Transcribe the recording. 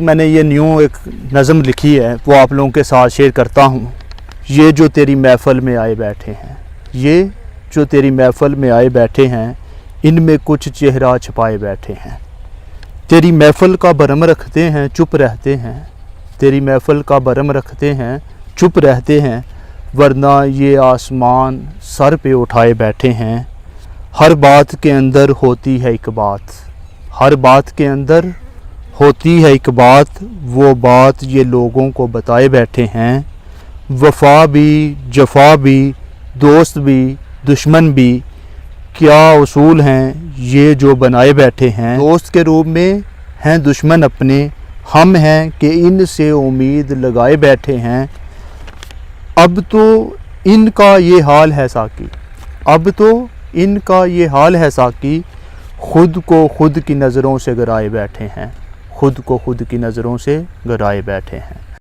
میں نے یہ نیو ایک نظم لکھی ہے وہ آپ لوگوں کے ساتھ شیئر کرتا ہوں۔ یہ جو تیری محفل میں آئے بیٹھے ہیں، یہ جو تیری محفل میں آئے بیٹھے ہیں، ان میں کچھ چہرہ چھپائے بیٹھے ہیں۔ تیری محفل کا برہم رکھتے ہیں چپ رہتے ہیں، تیری محفل کا برہم رکھتے ہیں چپ رہتے ہیں، ورنہ یہ آسمان سر پہ اٹھائے بیٹھے ہیں۔ ہر بات کے اندر ہوتی ہے ایک بات، ہر بات کے اندر ہوتی ہے ایک بات، وہ بات یہ لوگوں کو بتائے بیٹھے ہیں۔ وفا بھی جفا بھی دوست بھی دشمن بھی کیا اصول ہیں یہ جو بنائے بیٹھے ہیں۔ دوست کے روپ میں ہیں دشمن اپنے، ہم ہیں کہ ان سے امید لگائے بیٹھے ہیں۔ اب تو ان کا یہ حال ہے ساقی، اب تو ان کا یہ حال ہے ساقی، خود کو خود کی نظروں سے گرائے بیٹھے ہیں، خود کو خود کی نظروں سے گرائے بیٹھے ہیں۔